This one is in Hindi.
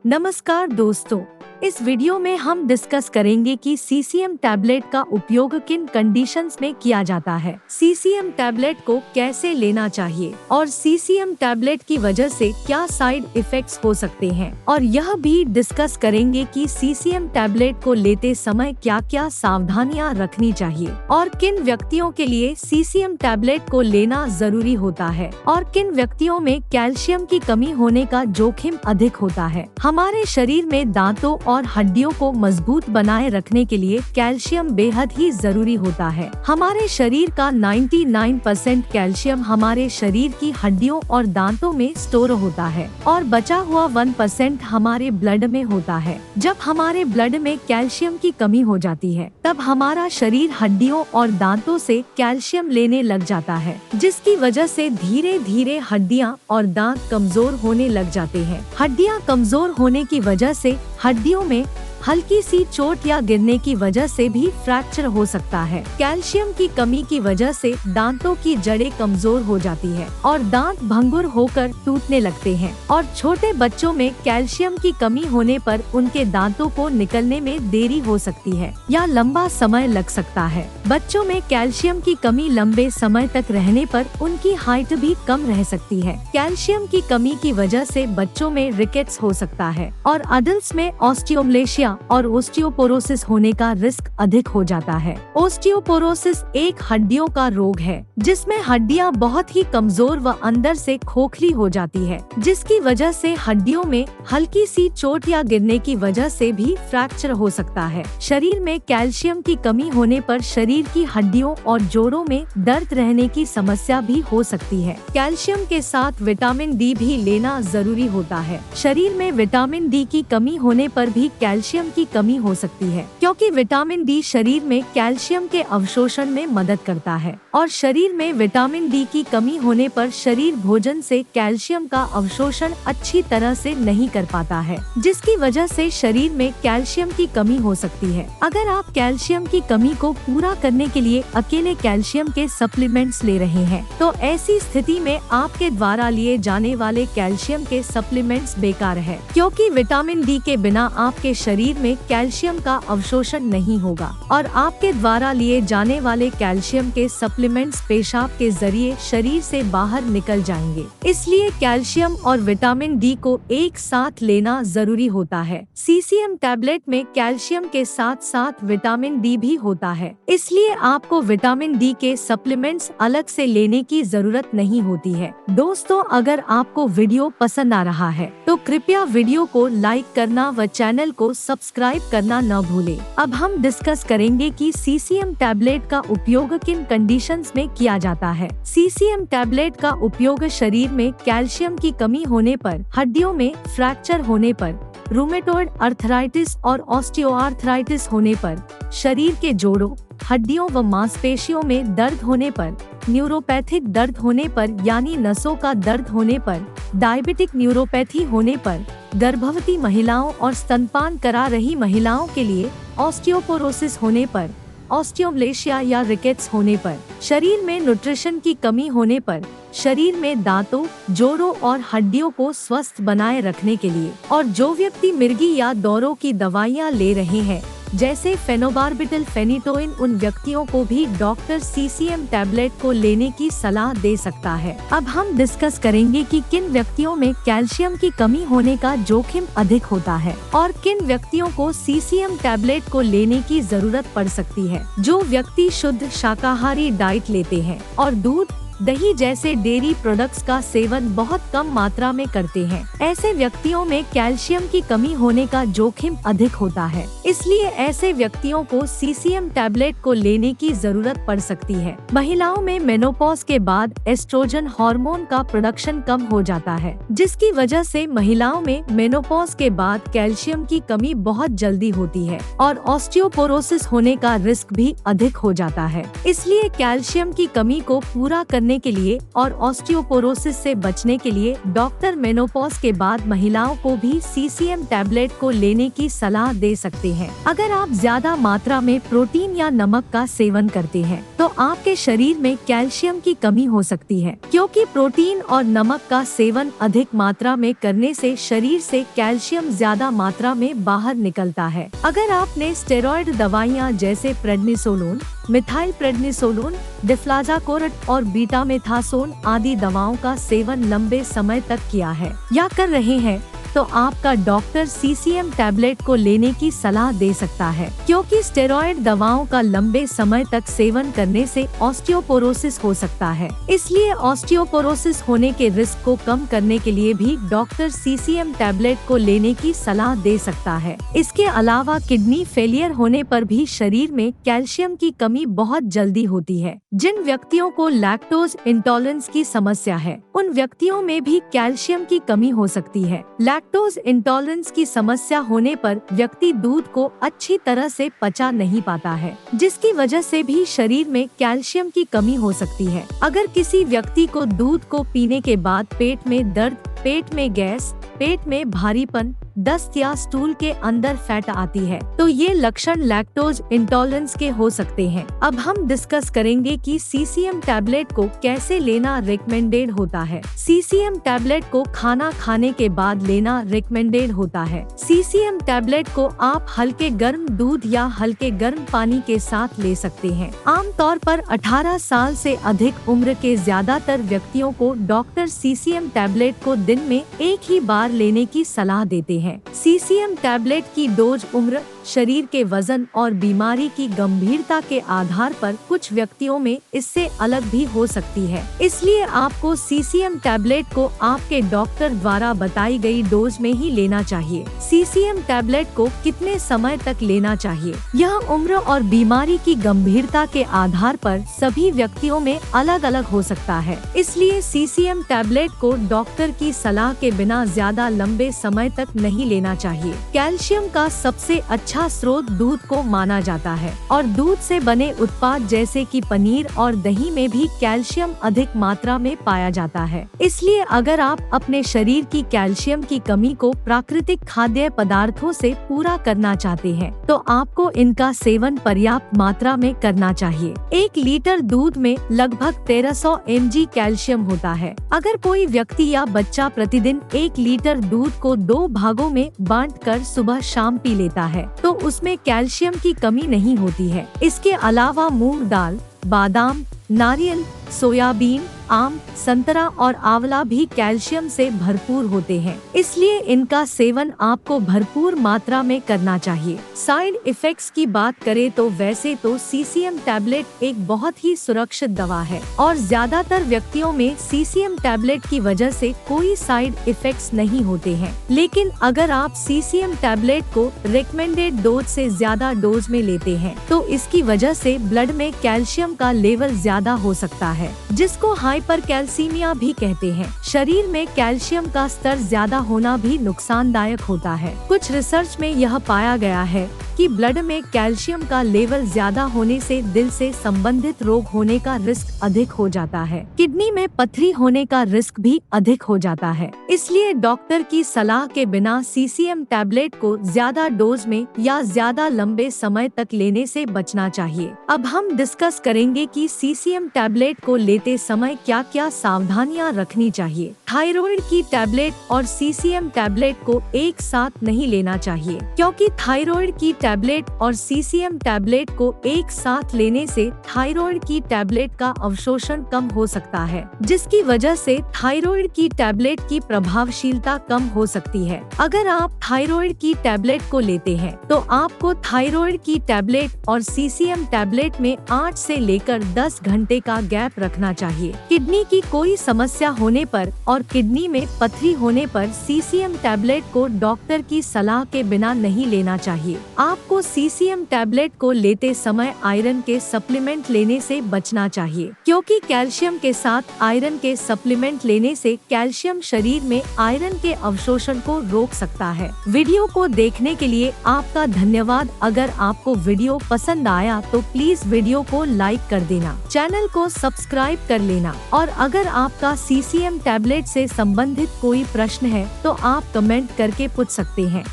नमस्कार दोस्तों, इस वीडियो में हम डिस्कस करेंगे कि सीसीएम टैबलेट का उपयोग किन कंडीशंस में किया जाता है, सीसीएम टैबलेट को कैसे लेना चाहिए और सीसीएम टैबलेट की वजह से क्या साइड इफेक्ट्स हो सकते हैं, और यह भी डिस्कस करेंगे कि सीसीएम टैबलेट को लेते समय क्या क्या सावधानियां रखनी चाहिए और किन व्यक्तियों के लिए सीसीएम टैबलेट को लेना जरूरी होता है और किन व्यक्तियों में कैल्शियम की कमी होने का जोखिम अधिक होता है। हमारे शरीर में दांतों और हड्डियों को मजबूत बनाए रखने के लिए कैल्शियम बेहद ही जरूरी होता है। हमारे शरीर का 99% कैल्शियम हमारे शरीर की हड्डियों और दांतों में स्टोर होता है और बचा हुआ 1% हमारे ब्लड में होता है। जब हमारे ब्लड में कैल्शियम की कमी हो जाती है तब हमारा शरीर हड्डियों और दांतों से कैल्शियम लेने लग जाता है, जिसकी वजह से धीरे धीरे हड्डियां और दांत कमजोर होने लग जाते हैं। हड्डियां कमजोर होने की वजह से हड्डियों में हल्की सी चोट या गिरने की वजह से भी फ्रैक्चर हो सकता है। कैल्शियम की कमी की वजह से दांतों की जड़ें कमजोर हो जाती है और दांत भंगुर होकर टूटने लगते हैं और छोटे बच्चों में कैल्शियम की कमी होने पर उनके दांतों को निकलने में देरी हो सकती है या लंबा समय लग सकता है। बच्चों में कैल्शियम की कमी लंबे समय तक रहने पर उनकी हाइट भी कम रह सकती है। कैल्शियम की कमी की वजह से बच्चों में रिकेट्स हो सकता है और अडल्ट्स में ऑस्टियोमलेशिया और ओस्टियोपोरोसिस होने का रिस्क अधिक हो जाता है। ओस्टियोपोरोसिस एक हड्डियों का रोग है जिसमें हड्डियां बहुत ही कमजोर व अंदर से खोखली हो जाती है, जिसकी वजह से हड्डियों में हल्की सी चोट या गिरने की वजह से भी फ्रैक्चर हो सकता है। शरीर में कैल्शियम की कमी होने पर शरीर की हड्डियों और जोड़ों में दर्द रहने की समस्या भी हो सकती है। कैल्शियम के साथ विटामिन डी भी लेना जरूरी होता है। शरीर में विटामिन डी की कमी होने पर भी कैल्शियम की कमी हो सकती है, क्योंकि विटामिन डी शरीर में कैल्शियम के अवशोषण में मदद करता है और शरीर में विटामिन डी की कमी होने पर शरीर भोजन से कैल्शियम का अवशोषण अच्छी तरह से नहीं कर पाता है, जिसकी वजह से शरीर में कैल्शियम की कमी हो सकती है। अगर आप कैल्शियम की कमी को पूरा करने के लिए अकेले कैल्शियम के सप्लीमेंट्स ले रहे हैं तो ऐसी स्थिति में आपके द्वारा लिए जाने वाले कैल्शियम के सप्लीमेंट्स बेकार है, क्योंकि विटामिन डी के बिना आपके शरीर में कैल्शियम का अवशोषण नहीं होगा और आपके द्वारा लिए जाने वाले कैल्शियम के सप्लीमेंट्स पेशाब के जरिए शरीर से बाहर निकल जाएंगे। इसलिए कैल्शियम और विटामिन डी को एक साथ लेना जरूरी होता है। सीसीएम टैबलेट में कैल्शियम के साथ साथ विटामिन डी भी होता है, इसलिए आपको विटामिन डी के सप्लीमेंट्स अलग से लेने की जरूरत नहीं होती है। दोस्तों, अगर आपको वीडियो पसंद आ रहा है तो कृपया वीडियो को लाइक करना व चैनल को सब्सक्राइब करना न भूलें। अब हम डिस्कस करेंगे कि सीसीएम टैबलेट का उपयोग किन कंडीशंस में किया जाता है। सीसीएम टैबलेट का उपयोग शरीर में कैल्शियम की कमी होने पर, हड्डियों में फ्रैक्चर होने पर, रूमेटॉइड अर्थराइटिस और ऑस्टियोआर्थराइटिस होने पर, शरीर के जोड़ों, हड्डियों व मांसपेशियों में दर्द होने पर, न्यूरोपैथिक दर्द होने पर यानी नसों का दर्द होने पर, डायबिटिक न्यूरोपैथी होने पर, गर्भवती महिलाओं और स्तनपान करा रही महिलाओं के लिए ऑस्टियोपोरोसिस होने पर, ऑस्टियोमलेशिया या रिकेट्स होने पर, शरीर में न्यूट्रिशन की कमी होने पर, शरीर में दांतों, जोड़ों और हड्डियों को स्वस्थ बनाए रखने के लिए, और जो व्यक्ति मिर्गी या दौरों की दवाइयां ले रहे हैं जैसे फेनोबार्बिटल फेनिटोइन, उन व्यक्तियों को भी डॉक्टर सीसीएम टैबलेट को लेने की सलाह दे सकता है। अब हम डिस्कस करेंगे कि किन व्यक्तियों में कैल्शियम की कमी होने का जोखिम अधिक होता है और किन व्यक्तियों को सीसीएम टैबलेट को लेने की जरूरत पड़ सकती है। जो व्यक्ति शुद्ध शाकाहारी डाइट लेते हैं और दूध, दही जैसे डेयरी प्रोडक्ट्स का सेवन बहुत कम मात्रा में करते हैं, ऐसे व्यक्तियों में कैल्शियम की कमी होने का जोखिम अधिक होता है। इसलिए ऐसे व्यक्तियों को सीसीएम टैबलेट को लेने की जरूरत पड़ सकती है। महिलाओं में मेनोपॉज के बाद एस्ट्रोजन हार्मोन का प्रोडक्शन कम हो जाता है, जिसकी वजह से महिलाओं में मेनोपॉज के बाद कैल्शियम की कमी बहुत जल्दी होती है और ऑस्टियोपोरोसिस होने का रिस्क भी अधिक हो जाता है। इसलिए कैल्शियम की कमी को पूरा करने करने के लिए और ऑस्टियोपोरोसिस से बचने के लिए डॉक्टर मेनोपॉज के बाद महिलाओं को भी सीसीएम टैबलेट को लेने की सलाह दे सकते हैं। अगर आप ज्यादा मात्रा में प्रोटीन या नमक का सेवन करते हैं तो आपके शरीर में कैल्शियम की कमी हो सकती है, क्योंकि प्रोटीन और नमक का सेवन अधिक मात्रा में करने से शरीर से कैल्शियम ज्यादा मात्रा में बाहर निकलता है। अगर आपने स्टेरॉयड दवाइयाँ जैसे प्रेडनिसोलोन, मिथाइल प्रेडनिसोलोन, डिफ्लाजाकोरेट और बीटामेथासोन आदि दवाओं का सेवन लंबे समय तक किया है या कर रहे हैं तो आपका डॉक्टर सीसीएम टैबलेट को लेने की सलाह दे सकता है, क्योंकि स्टेरॉयड दवाओं का लंबे समय तक सेवन करने से ऑस्टियोपोरोसिस हो सकता है। इसलिए ऑस्टियोपोरोसिस होने के रिस्क को कम करने के लिए भी डॉक्टर सीसीएम टैबलेट को लेने की सलाह दे सकता है। इसके अलावा किडनी फेलियर होने पर भी शरीर में कैल्शियम की कमी बहुत जल्दी होती है। जिन व्यक्तियों को लैक्टोज इंटॉलरेंस की समस्या है उन व्यक्तियों में भी कैल्शियम की कमी हो सकती है। लैक्टोज इंटॉलरेंस की समस्या होने पर व्यक्ति दूध को अच्छी तरह से पचा नहीं पाता है, जिसकी वजह से भी शरीर में कैल्शियम की कमी हो सकती है। अगर किसी व्यक्ति को दूध को पीने के बाद पेट में दर्द, पेट में गैस, पेट में भारीपन, दस्त या स्टूल के अंदर फैट आती है तो ये लक्षण लैक्टोज इंटॉलरेंस के हो सकते हैं। अब हम डिस्कस करेंगे कि सीसीएम टैबलेट को कैसे लेना रिकमेंडेड होता है। सीसीएम टैबलेट को खाना खाने के बाद लेना रिकमेंडेड होता है। सीसीएम टैबलेट को आप हल्के गर्म दूध या हल्के गर्म पानी के साथ ले सकते हैं। आमतौर पर 18 साल से अधिक उम्र के ज्यादातर व्यक्तियों को डॉक्टर सीसीएम टैबलेट को दिन में एक ही बार लेने की सलाह देते हैं। सीसीएम टैबलेट की डोज उम्र, शरीर के वजन और बीमारी की गंभीरता के आधार पर कुछ व्यक्तियों में इससे अलग भी हो सकती है। इसलिए आपको सीसीएम टैबलेट को आपके डॉक्टर द्वारा बताई गई डोज में ही लेना चाहिए। सीसीएम टैबलेट को कितने समय तक लेना चाहिए, यह उम्र और बीमारी की गंभीरता के आधार पर सभी व्यक्तियों में अलग अलग हो सकता है। इसलिए सीसीएम टैबलेट को डॉक्टर की सलाह के बिना ज्यादा लंबे समय तक नहीं लेना चाहिए। कैल्शियम का सबसे अच्छा स्रोत दूध को माना जाता है और दूध से बने उत्पाद जैसे कि पनीर और दही में भी कैल्शियम अधिक मात्रा में पाया जाता है। इसलिए अगर आप अपने शरीर की कैल्शियम की कमी को प्राकृतिक खाद्य पदार्थों से पूरा करना चाहते हैं तो आपको इनका सेवन पर्याप्त मात्रा में करना चाहिए। 1 लीटर दूध में लगभग 1300 mg कैल्शियम होता है। अगर कोई व्यक्ति या बच्चा प्रतिदिन 1 लीटर दूध को 2 भागों में बांटकर सुबह शाम पी लेता है तो उसमें कैल्शियम की कमी नहीं होती है। इसके अलावा मूंग दाल, बादाम, नारियल, सोयाबीन, आम, संतरा और आंवला भी कैल्शियम से भरपूर होते हैं। इसलिए इनका सेवन आपको भरपूर मात्रा में करना चाहिए। साइड इफेक्ट्स की बात करें तो वैसे तो सीसीएम टैबलेट एक बहुत ही सुरक्षित दवा है और ज्यादातर व्यक्तियों में सीसीएम टैबलेट की वजह से कोई साइड इफेक्ट्स नहीं होते हैं। लेकिन अगर आप सीसीएम टैबलेट को रिकमेंडेड डोज से ज्यादा डोज में लेते हैं तो इसकी वजह से ब्लड में कैल्शियम का लेवल ज्यादा हो सकता है, जिसको हाइपरकैल्सीमिया भी कहते हैं। शरीर में कैल्शियम का स्तर ज्यादा होना भी नुकसानदायक होता है। कुछ रिसर्च में यह पाया गया है कि ब्लड में कैल्शियम का लेवल ज्यादा होने से दिल से संबंधित रोग होने का रिस्क अधिक हो जाता है। किडनी में पथरी होने का रिस्क भी अधिक हो जाता है। इसलिए डॉक्टर की सलाह के बिना सीसीएम टैबलेट को ज्यादा डोज में या ज्यादा लंबे समय तक लेने से बचना चाहिए। अब हम डिस्कस करेंगे कि सीसीएम टैबलेट को लेते समय क्या क्या सावधानियां रखनी चाहिए। थायराइड की टैबलेट और सीसीएम टैबलेट को एक साथ नहीं लेना चाहिए, क्योंकि थायराइड की टैबलेट और सीसीएम टैबलेट को एक साथ लेने से थायराइड की टैबलेट का अवशोषण कम हो सकता है, जिसकी वजह से थायराइड की टैबलेट की प्रभावशीलता कम हो सकती है। अगर आप थायराइड की टैबलेट को लेते हैं तो आपको थायराइड की टैबलेट और सीसीएम टैबलेट में 8 से लेकर 10 घंटे का गैप रखना चाहिए। किडनी की कोई समस्या होने पर और किडनी में पथरी होने पर सीसीएम टैबलेट को डॉक्टर की सलाह के बिना नहीं लेना चाहिए। आपको सीसीएम टैबलेट को लेते समय आयरन के सप्लीमेंट लेने से बचना चाहिए, क्योंकि कैल्शियम के साथ आयरन के सप्लीमेंट लेने से कैल्शियम शरीर में आयरन के अवशोषण को रोक सकता है। वीडियो को देखने के लिए आपका धन्यवाद। अगर आपको वीडियो पसंद आया तो प्लीज वीडियो को लाइक कर देना, चैनल को सब्सक्राइब कर लेना, और अगर आपका सीसीएम टैबलेट से संबंधित कोई प्रश्न है तो आप कमेंट करके पूछ सकते हैं।